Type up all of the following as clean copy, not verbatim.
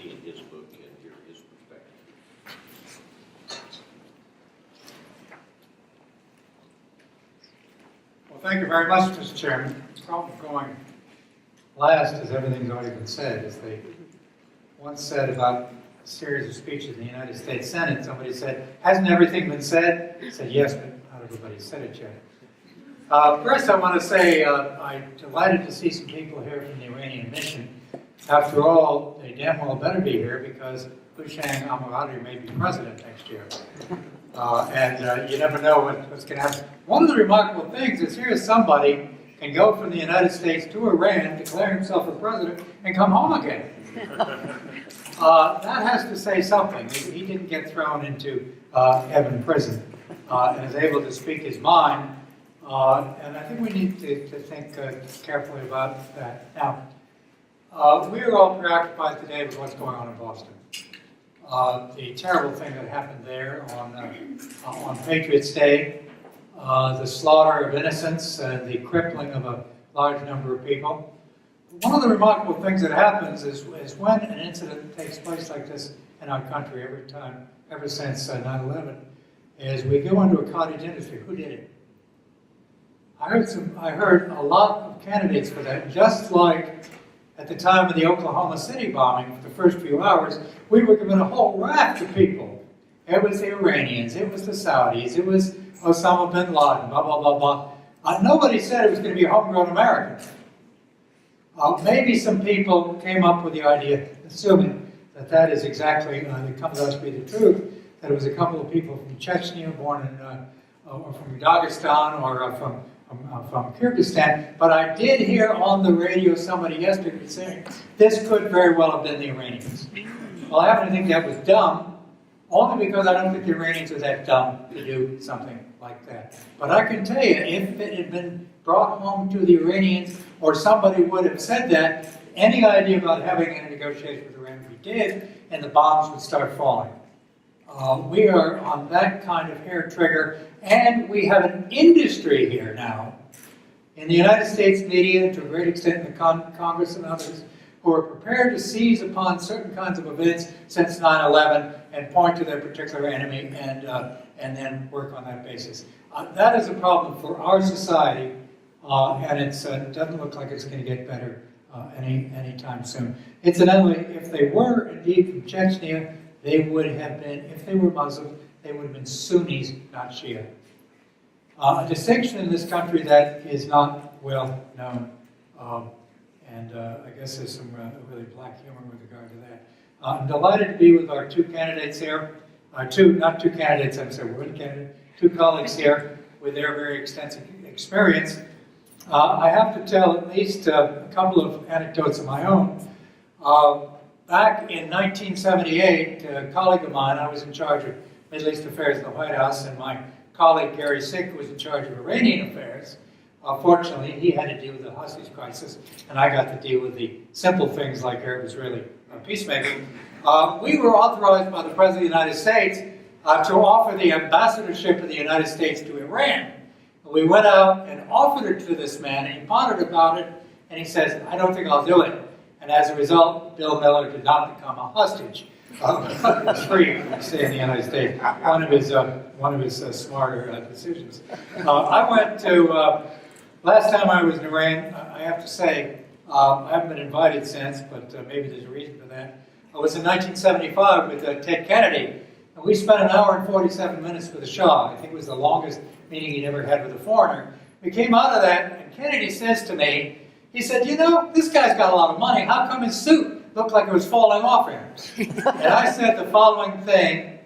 see in his book and hear his perspective. Well, thank you very much, Mr. Chairman. The problem of going last is everything's already been said. As they once said about a series of speeches in the United States Senate, somebody said, hasn't everything been said? I said, yes, but not everybody said it yet. First, I want to say I'm delighted to see some people here from the Iranian mission. After all, they damn well better be here because Houshang Ahmadreza may be president next year. And you never know what's going to happen. One of the remarkable things is here's somebody can go from the United States to Iran, declare himself a president, and come home again. That has to say something. He didn't get thrown into heaven prison and is able to speak his mind. And I think we need to think carefully about that. Now, we are all preoccupied today with what's going on in Boston. The terrible thing that happened there on Patriots' Day, the slaughter of innocents, the crippling of a large number of people. One of the remarkable things that happens is when an incident takes place like this in our country ever since 9/11, is we go into a cottage industry. Who did it? I heard a lot of candidates for that, just like at the time of the Oklahoma City bombing, for the first few hours, we were given a whole raft of people. It was the Iranians, it was the Saudis, it was Osama bin Laden, blah, blah, blah, blah. Nobody said it was going to be homegrown Americans. Maybe some people came up with the idea, assuming that that is exactly, that comes out to be the truth, that it was a couple of people from Chechnya, born in, or from Dagestan, or from Kyrgyzstan, but I did hear on the radio somebody yesterday saying this could very well have been the Iranians. Well, I happen to think that was dumb, only because I don't think the Iranians are that dumb to do something like that. But I can tell you, if it had been brought home to the Iranians, or somebody would have said that, any idea about having any negotiation with Iran we did, and the bombs would start falling. We are on that kind of hair trigger, and we have an industry here now, in the United States media, to a great extent in the Congress and others, who are prepared to seize upon certain kinds of events since 9/11 and point to their particular enemy and then work on that basis. That is a problem for our society, and it doesn't look like it's going to get better anytime soon. Incidentally, if they were indeed from Chechnya, they would have been, if they were Muslim, they would have been Sunnis, not Shia. A distinction in this country that is not well known, and I guess there's some really black humor with regard to that. I'm delighted to be with our two candidates here, not two candidates, I'm sorry, one candidate, two colleagues here with their very extensive experience. I have to tell at least a couple of anecdotes of my own. Back in 1978, a colleague of mine, I was in charge of Middle East affairs in the White House, and my colleague Gary Sick was in charge of Iranian affairs. Fortunately, he had to deal with the hostage crisis, and I got to deal with the simple things like Arab-Israeli peacemaking. We were authorized by the President of the United States to offer the ambassadorship of the United States to Iran. We went out and offered it to this man, and he pondered about it, and he says, I don't think I'll do it. And as a result, Bill Miller did not become a hostage. It's free to stay in the United States. One of his smarter decisions. I went to, last time I was in Iran, I have to say, I haven't been invited since, but maybe there's a reason for that. I was in 1975 with Ted Kennedy, and we spent an hour and 47 minutes with the Shah. I think it was the longest meeting he'd ever had with a foreigner. We came out of that, and Kennedy says to me, he said, you know, this guy's got a lot of money. How come his suit looked like it was falling off him? And I said the following thing,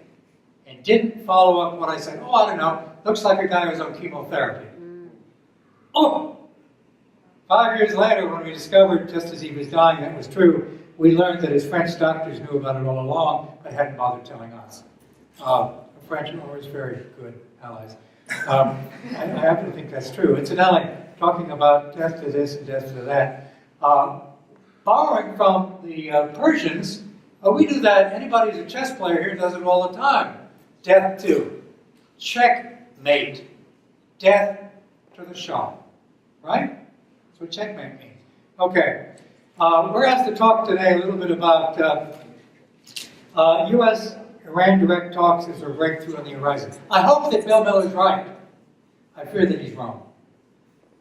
and didn't follow up what I said. Oh, I don't know. Looks like a guy who's on chemotherapy. Oh! 5 years later, when we discovered, just as he was dying, that was true, we learned that his French doctors knew about it all along, but hadn't bothered telling us. The French are always very good allies. I happen to think that's true. Incidentally, talking about death to this and death to that, borrowing from the Persians, we do that. Anybody who's a chess player here does it all the time. Death to, checkmate, death to the Shah, right? That's what checkmate means. Okay, we're asked to talk today a little bit about U.S.-Iran direct talks is a breakthrough on the horizon. I hope that Bill Miller's right. I fear that he's wrong.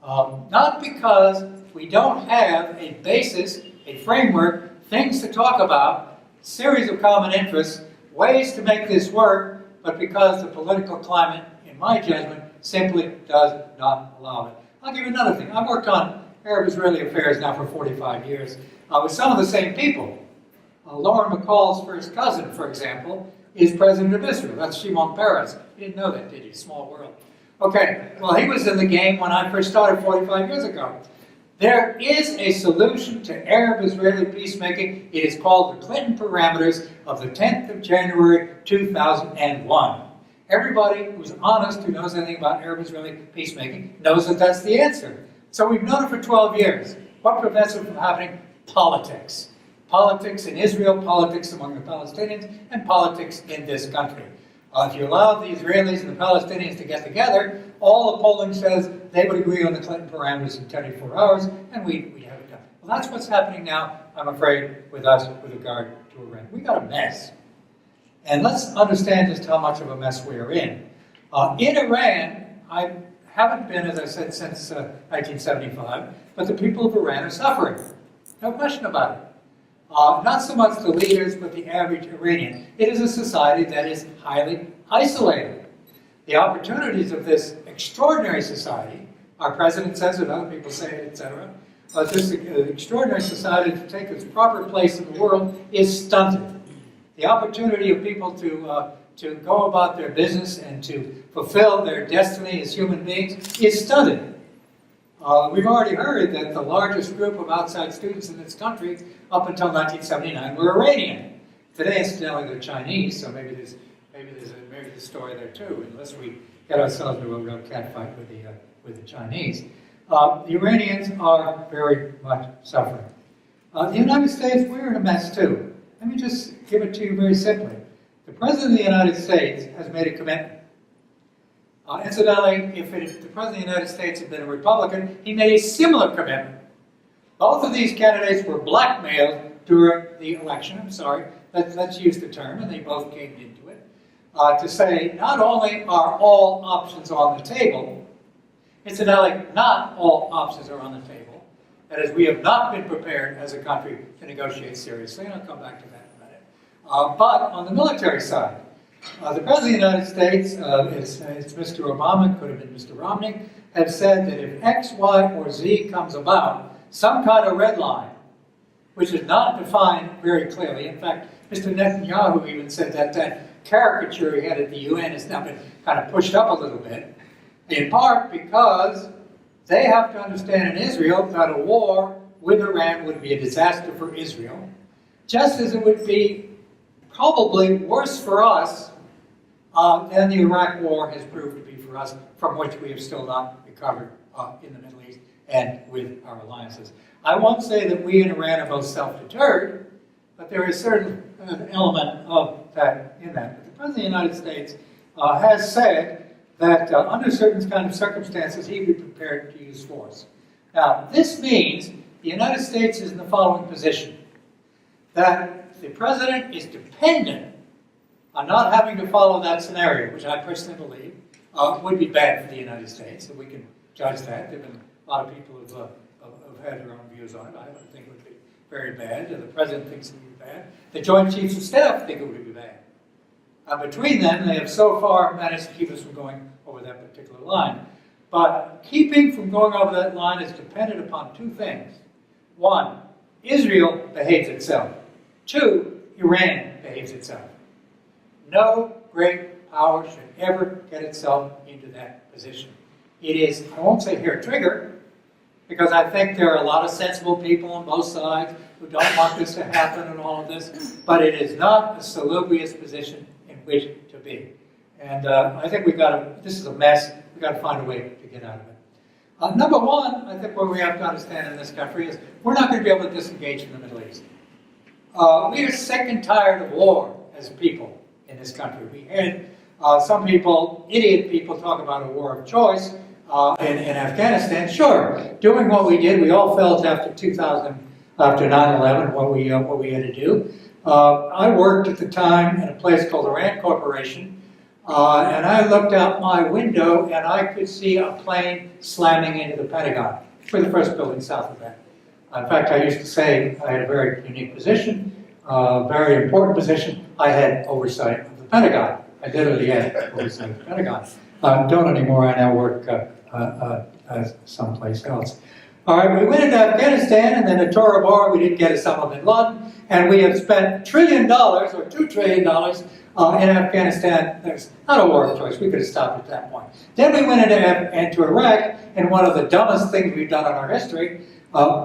Not because we don't have a basis, a framework, things to talk about, series of common interests, ways to make this work, but because the political climate, in my judgment, simply does not allow it. I'll give you another thing. I've worked on Arab-Israeli affairs now for 45 years with some of the same people. Lauren McCall's first cousin, for example, is president of Israel. That's Shimon Peres. You didn't know that, did you? Small world. Okay, well, he was in the game when I first started 45 years ago. There is a solution to Arab-Israeli peacemaking. It is called the Clinton Parameters of the 10th of January, 2001. Everybody who's honest, who knows anything about Arab-Israeli peacemaking, knows that that's the answer. So we've known it for 12 years. What prevents it from happening? Politics. Politics in Israel, politics among the Palestinians, and politics in this country. If you allow the Israelis and the Palestinians to get together, all the polling says they would agree on the Clinton parameters in 24 hours, and we'd have it done. Well, that's what's happening now, I'm afraid, with us with regard to Iran. We got a mess. And let's understand just how much of a mess we are in. In Iran, I haven't been, as I said, since 1975, but the people of Iran are suffering. No question about it. Not so much the leaders, but the average Iranian. It is a society that is highly isolated. The opportunities of this extraordinary society, our president says it, other people say it, etc., this extraordinary society to take its proper place in the world is stunted. The opportunity of people to go about their business and to fulfill their destiny as human beings is stunted. We've already heard that the largest group of outside students in this country up until 1979 were Iranian. Today, incidentally, they're Chinese, so maybe there's a story there too, unless we get ourselves into a real catfight with the Chinese. The Iranians are very much suffering. The United States, we're in a mess too. Let me just give it to you very simply. The President of the United States has made a commitment. Incidentally, if the President of the United States had been a Republican, he made a similar commitment. Both of these candidates were blackmailed during the election. I'm sorry, let's use the term, and they both came into it, to say not only are all options on the table, incidentally, not all options are on the table. That is, we have not been prepared as a country to negotiate seriously, and I'll come back to that in a minute. But on the military side, the President of the United States, it's Mr. Obama, could have been Mr. Romney, have said that if X, Y, or Z comes about, some kind of red line, which is not defined very clearly. In fact, Mr. Netanyahu even said that that caricature he had at the UN has now been kind of pushed up a little bit, in part because they have to understand in Israel that a war with Iran would be a disaster for Israel, just as it would be probably worse for us than the Iraq War has proved to be for us, from which we have still not recovered in the Middle East and with our alliances. I won't say that we in Iran are both self-deterred, but there is certain an element of that in that. But the President of the United States has said that under certain kind of circumstances he would be prepared to use force. Now, this means the United States is in the following position, that the President is dependent on not having to follow that scenario, which I personally believe would be bad for the United States, and we can judge that. There have been a lot of people who have had their own views on it. I don't think it would be very bad. The President thinks it would be bad. The Joint Chiefs of Staff think it would be bad. Between them, they have so far managed to keep us from going over that particular line. But keeping from going over that line is dependent upon two things. One, Israel behaves itself. Two, Iran behaves itself. No great power should ever get itself into that position. It is, I won't say hair trigger, because I think there are a lot of sensible people on both sides who don't want this to happen and all of this, but it is not a salubrious position in which to be. And I think this is a mess, we've got to find a way to get out of it. Number one, I think what we have to understand in this country is we're not going to be able to disengage from the Middle East. We are sick and tired of war as people in this country. We had some people, idiot people, talk about a war of choice in Afghanistan. Sure, doing what we did, we all felt after 9/11 what we had to do. I worked at the time in a place called the Rand Corporation, and I looked out my window and I could see a plane slamming into the Pentagon. We're the first building south of that. In fact, I used to say I had a very unique position, very important position. I had oversight of the Pentagon. I literally had oversight of the Pentagon. Don't anymore. I now work someplace else. All right, we went into Afghanistan, and then at Tora Bora, we didn't get Osama bin Laden, and we have spent $1 trillion or $2 trillion in Afghanistan. There's not a war of choice. We could have stopped at that point. Then we went into Iraq, and one of the dumbest things we've done in our history.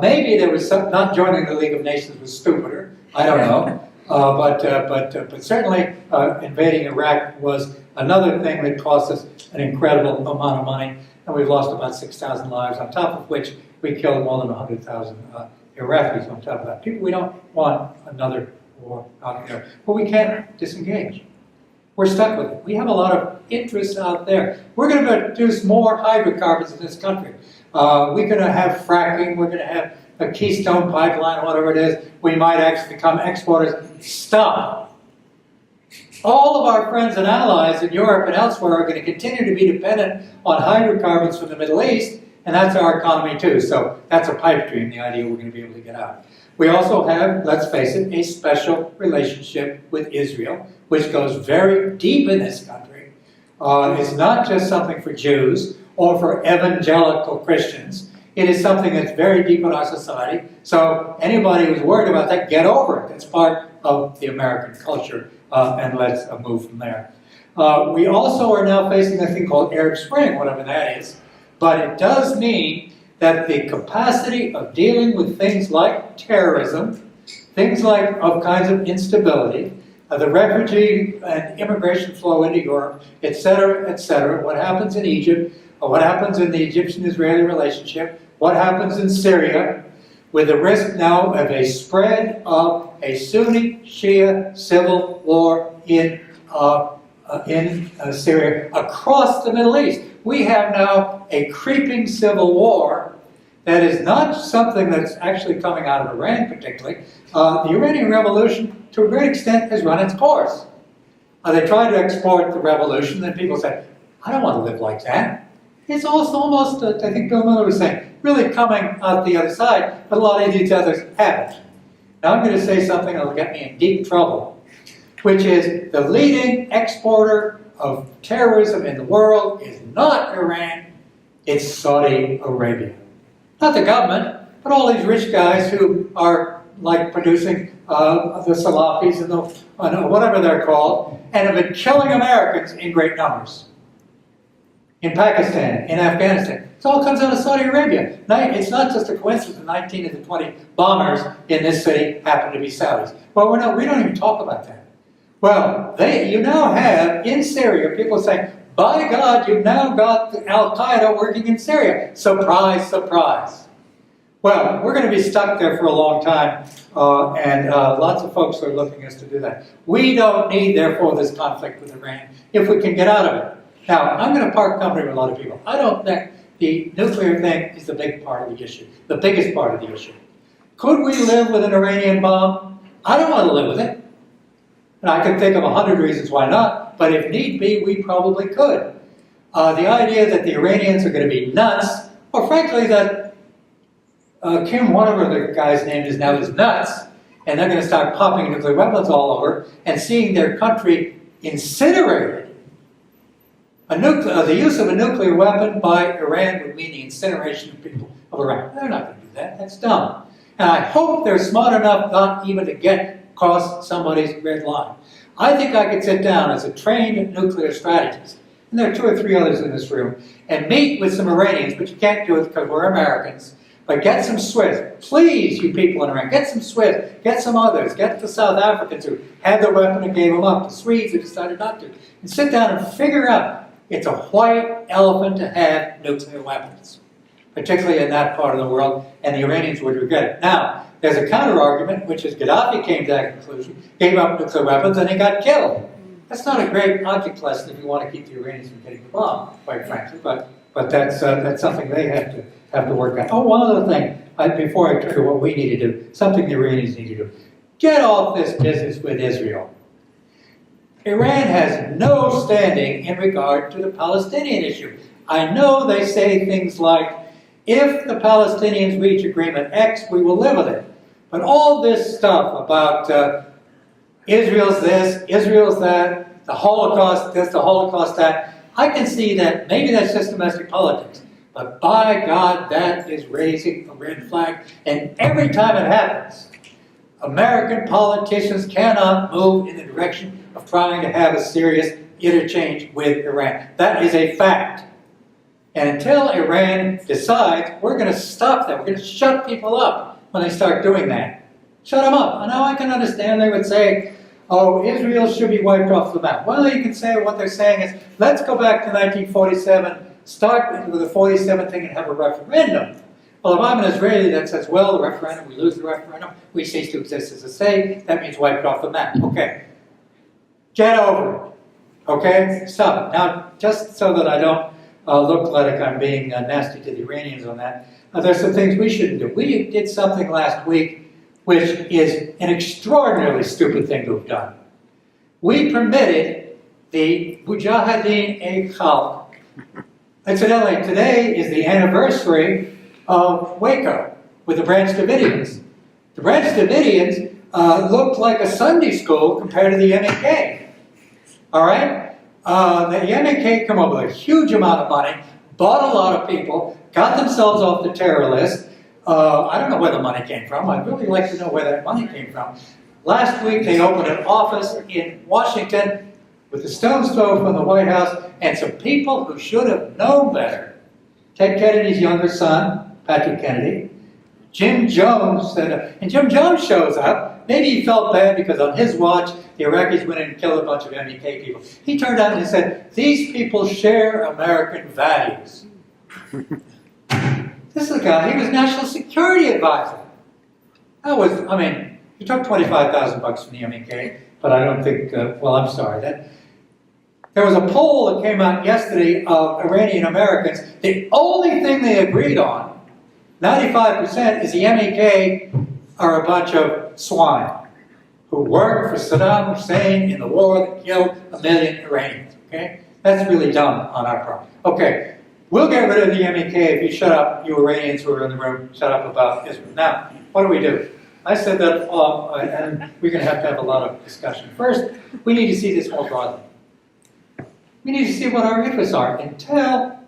Maybe there was some, not joining the League of Nations was stupider. I don't know, but certainly invading Iraq was another thing that cost us an incredible amount of money, and we've lost about 6,000 lives. On top of which, we killed more than 100,000 Iraqis on top of that. People, we don't want another war out there, but we can't disengage. We're stuck with it. We have a lot of interests out there. We're going to produce more hydrocarbons in this country. We're going to have fracking. We're going to have a Keystone pipeline, whatever it is. We might actually become exporters. Stop. All of our friends and allies in Europe and elsewhere are going to continue to be dependent on hydrocarbons from the Middle East, and that's our economy too. So that's a pipe dream, the idea we're going to be able to get out. We also have, let's face it, a special relationship with Israel, which goes very deep in this country. It's not just something for Jews or for evangelical Christians. It is something that's very deep in our society. So anybody who's worried about that, get over it. It's part of the American culture, and let's move from there. We also are now facing a thing called Arab Spring, whatever that is. But it does mean that the capacity of dealing with things like terrorism, things like of kinds of instability, the refugee and immigration flow into Europe, etc., what happens in Egypt, what happens in the Egyptian-Israeli relationship, what happens in Syria, with the risk now of a spread of a Sunni-Shia civil war in Syria across the Middle East. We have now a creeping civil war that is not something that's actually coming out of Iran particularly. The Iranian Revolution, to a great extent, has run its course. They tried to export the revolution, and people said, I don't want to live like that. It's also almost, I think Bill Miller was saying, really coming out the other side, but a lot of these others haven't. Now I'm going to say something that will get me in deep trouble, which is the leading exporter of terrorism in the world is not Iran, it's Saudi Arabia. Not the government, but all these rich guys who are like producing the Salafis and whatever they're called, and have been killing Americans in great numbers. In Pakistan, in Afghanistan. It all comes out of Saudi Arabia. Now, it's not just a coincidence the 19 of the 20 bombers in this city happen to be Saudis. Well, we don't even talk about that. Well, you now have, in Syria, people saying, by God, you've now got Al-Qaeda working in Syria. Surprise, surprise. Well, we're going to be stuck there for a long time, and lots of folks are looking at us to do that. We don't need, therefore, this conflict with Iran if we can get out of it. Now, I'm going to part company with a lot of people. I don't think the nuclear thing is the big part of the issue, the biggest part of the issue. Could we live with an Iranian bomb? I don't want to live with it. And I can think of 100 reasons why not, but if need be, we probably could. The idea that the Iranians are going to be nuts, or frankly that Kim, whatever the guy's name is now, is nuts, and they're going to start popping nuclear weapons all over and seeing their country incinerated. The use of a nuclear weapon by Iran would mean the incineration of people of Iran. They're not going to do that. That's dumb. And I hope they're smart enough not even to get across somebody's red line. I think I could sit down as a trained nuclear strategist, and there are 2 or 3 others in this room, and meet with some Iranians, but you can't do it because we're Americans. But get some Swiss. Please, you people in Iran, get some Swiss. Get some others. Get the South Africans who had the weapon and gave them up. The Swedes who decided not to. And sit down and figure out it's a white elephant to have nuclear weapons, particularly in that part of the world, and the Iranians would regret it. Now, there's a counter-argument, which is Gaddafi came to that conclusion, gave up nuclear weapons, and he got killed. That's not a great object lesson if you want to keep the Iranians from getting the bomb, quite frankly, but that's something they have to work on. Oh, one other thing, before I turn to what we need to do, something the Iranians need to do. get off this business with Israel. Iran has no standing in regard to the Palestinian issue. I know they say things like, if the Palestinians reach agreement X, we will live with it. But all this stuff about Israel's this, Israel's that, the Holocaust this, the Holocaust that, I can see that maybe that's just domestic politics. But by God, that is raising a red flag. And every time it happens, American politicians cannot move in the direction of trying to have a serious interchange with Iran. That is a fact. And until Iran decides, we're going to stop that. We're going to shut people up when they start doing that. Shut them up. Now I can understand they would say, oh, Israel should be wiped off the map. Well, you can say what they're saying is, let's go back to 1947, start with the 47 thing and have a referendum. Well, if I'm an Israeli that says, well, the referendum, we lose the referendum, we cease to exist as a state, that means wiped off the map. Okay. Get over it. Okay? Stop it. Now, just so that I don't look like I'm being nasty to the Iranians on that, there's some things we shouldn't do. We did something last week which is an extraordinarily stupid thing to have done. We permitted the Mujahideen-e-Khalq. Incidentally, today is the anniversary of Waco with the Branch Davidians. The Branch Davidians looked like a Sunday school compared to the MNK. All right? The MNK come up with a huge amount of money, bought a lot of people, got themselves off the terror list. I don't know where the money came from. I'd really like to know where that money came from. Last week, they opened an office in Washington with a stone's throw from the White House and some people who should have known better. Ted Kennedy's younger son, Patrick Kennedy, Jim Jones, and Jim Jones shows up. Maybe he felt bad because on his watch, the Iraqis went in and killed a bunch of MEK people. He turned out and he said, these people share American values. This is a guy, he was National Security Advisor. That was, I mean, he took $25,000 from the MEK, but I don't think, well, I'm sorry. There was a poll that came out yesterday of Iranian Americans. The only thing they agreed on, 95%, is the MEK are a bunch of swine who worked for Saddam Hussein in the war that killed 1 million Iranians. Okay? That's really dumb on our part. Okay, we'll get rid of the MEK if you shut up, you Iranians who are in the room, shut up about Israel. Now, what do? I said that, and we're going to have a lot of discussion. First, we need to see this more broadly. We need to see what our interests are until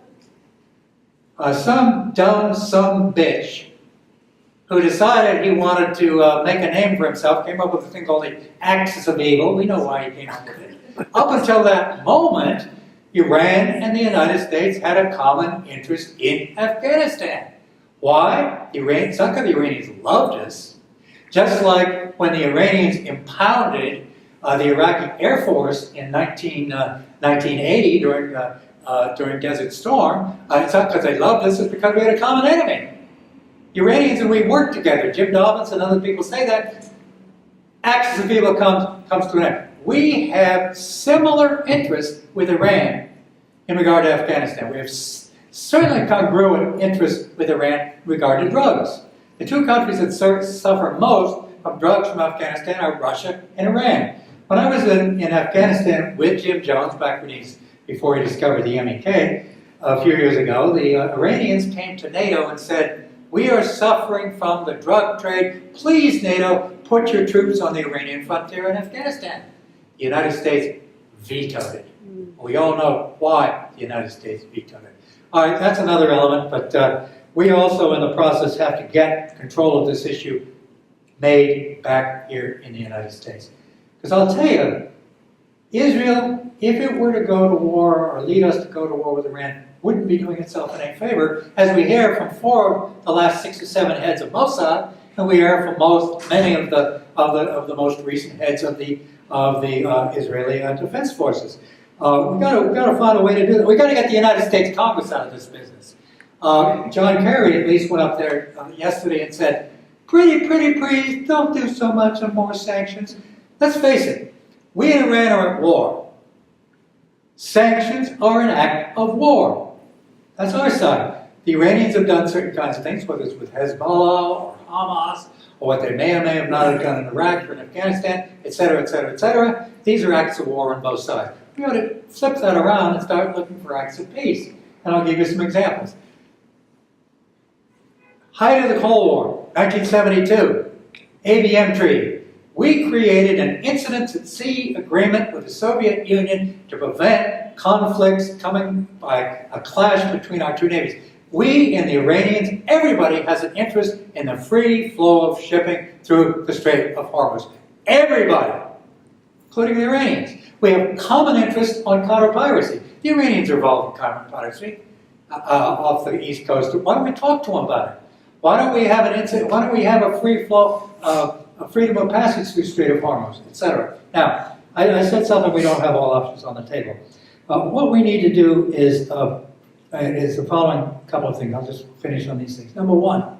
some dumb bitch who decided he wanted to make a name for himself, came up with a thing called the Axis of Evil. We know why he came up with it. Up until that moment, Iran and the United States had a common interest in Afghanistan. Why? It's not because the Iranians loved us. Just like when the Iranians impounded the Iraqi Air Force in 1980 during Desert Storm, it's not because they loved us, it's because we had a common enemy. The Iranians and we worked together. Jim Dobbins and other people say that. Axis of Evil comes to an end. We have similar interests with Iran in regard to Afghanistan. We have certainly congruent interests with Iran in regard to drugs. The two countries that suffer most from drugs from Afghanistan are Russia and Iran. When I was in Afghanistan with Jim Jones, before he discovered the MEK, a few years ago, the Iranians came to NATO and said, we are suffering from the drug trade. Please, NATO, put your troops on the Iranian frontier in Afghanistan. The United States vetoed it. We all know why the United States vetoed it. All right, that's another element, but we also in the process have to get control of this issue made back here in the United States. Because I'll tell you, Israel, if it were to go to war or lead us to go to war with Iran, wouldn't be doing itself any favor, as we hear from 4 of the last 6 or 7 heads of Mossad, and we hear from many of the most recent heads of the Israeli Defense Forces. We've got to find a way to do that. We've got to get the United States Congress out of this business. John Kerry at least went up there yesterday and said, pretty please, don't do so much on more sanctions. Let's face it, we and Iran are at war. Sanctions are an act of war. That's our side. the Iranians have done certain kinds of things, whether it's with Hezbollah or Hamas, or what they may or may have not have done in Iraq or in Afghanistan, et cetera, et cetera, et cetera. These are acts of war on both sides. We ought to flip that around and start looking for acts of peace. And I'll give you some examples. Height of the Cold War, 1972, ABM Treaty. We created an incidents at sea agreement with the Soviet Union to prevent conflicts coming by a clash between our two navies. We and the Iranians, everybody has an interest in the free flow of shipping through the Strait of Hormuz. Everybody, including the Iranians. We have common interest on counter-piracy. The Iranians are involved in counter-piracy off the East Coast. Why don't we talk to them about it? Why don't we have an incident? Why don't we have a free flow, a freedom of passage through the Strait of Hormuz, etc.? Now, I said something, we don't have all options on the table. What we need to do is the following couple of things. I'll just finish on these things. Number one,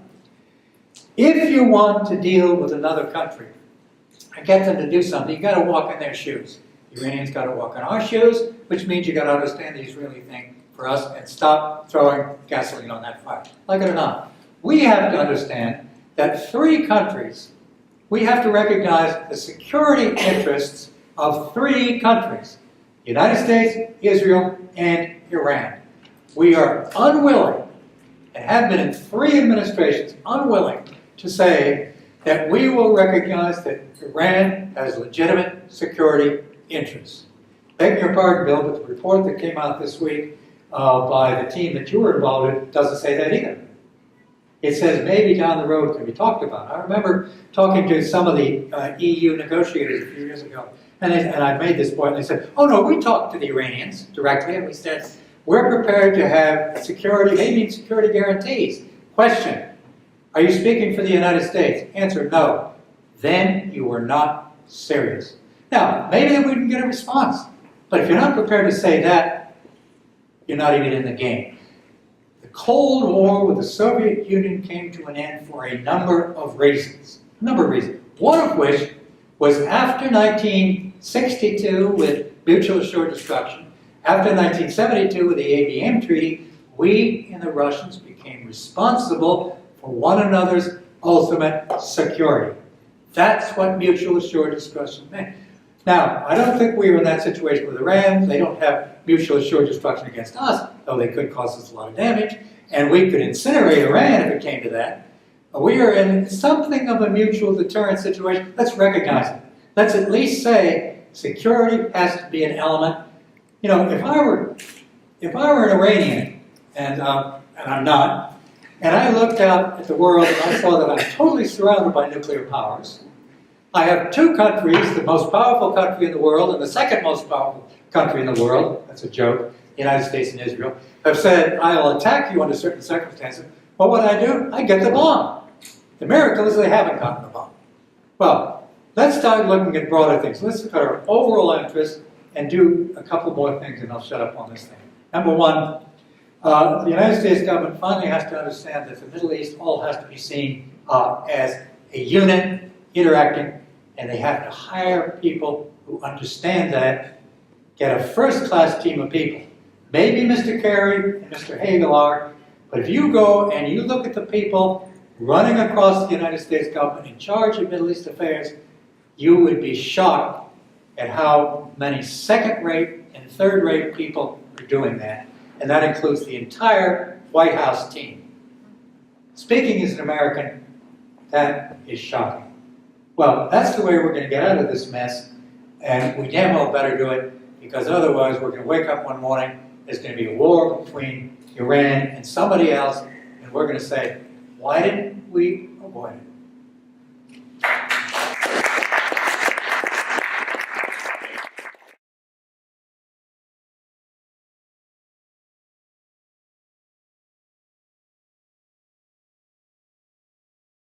if you want to deal with another country and get them to do something, you've got to walk in their shoes. The Iranians got to walk in our shoes, which means you've got to understand the Israeli thing for us and stop throwing gasoline on that fire. Like it or not. We have to understand that three countries, we have to recognize the security interests of three countries: the United States, Israel, and Iran. We are unwilling, and have been in three administrations, unwilling to say that we will recognize that Iran has legitimate security interests. Beg your pardon, Bill, but the report that came out this week by the team that you were involved in doesn't say that either. It says maybe down the road it can be talked about. I remember talking to some of the EU negotiators a few years ago, and I made this point, and they said, oh no, we talked to the Iranians directly, and we said, we're prepared to have security, maybe security guarantees. Question, are you speaking for the United States? Answer, no. Then you were not serious. Now, maybe we can get a response, but if you're not prepared to say that, you're not even in the game. The Cold War with the Soviet Union came to an end for a number of reasons. One of which was after 1962 with mutual assured destruction, after 1972 with the ABM Treaty, we and the Russians became responsible for one another's ultimate security. That's what mutual assured destruction meant. Now, I don't think we were in that situation with Iran. They don't have mutual assured destruction against us, though they could cause us a lot of damage. And we could incinerate Iran if it came to that. We are in something of a mutual deterrent situation. Let's recognize it. Let's at least say security has to be an element. You know, if I were an Iranian, and I'm not, and I looked out at the world and I saw that I'm totally surrounded by nuclear powers. I have two countries, the most powerful country in the world and the second most powerful country in the world, that's a joke, the United States and Israel, have said, I will attack you under certain circumstances. What would I do? I get the bomb. The miracle is they haven't gotten the bomb. Well, let's start looking at broader things. Let's look at our overall interests and do a couple more things, and I'll shut up on this thing. Number one, the United States government finally has to understand that the Middle East all has to be seen as a unit interacting, and they have to hire people who understand that, get a first-class team of people. Maybe Mr. Kerry and Mr. Hagel are, but if you go and you look at the people running across the United States government in charge of Middle East affairs, you would be shocked at how many second-rate and third-rate people are doing that. And that includes the entire White House team. Speaking as an American, that is shocking. Well, that's the way we're going to get out of this mess, and we damn well better do it, because otherwise we're going to wake up one morning, there's going to be a war between Iran and somebody else, and we're going to say, why didn't we avoid it?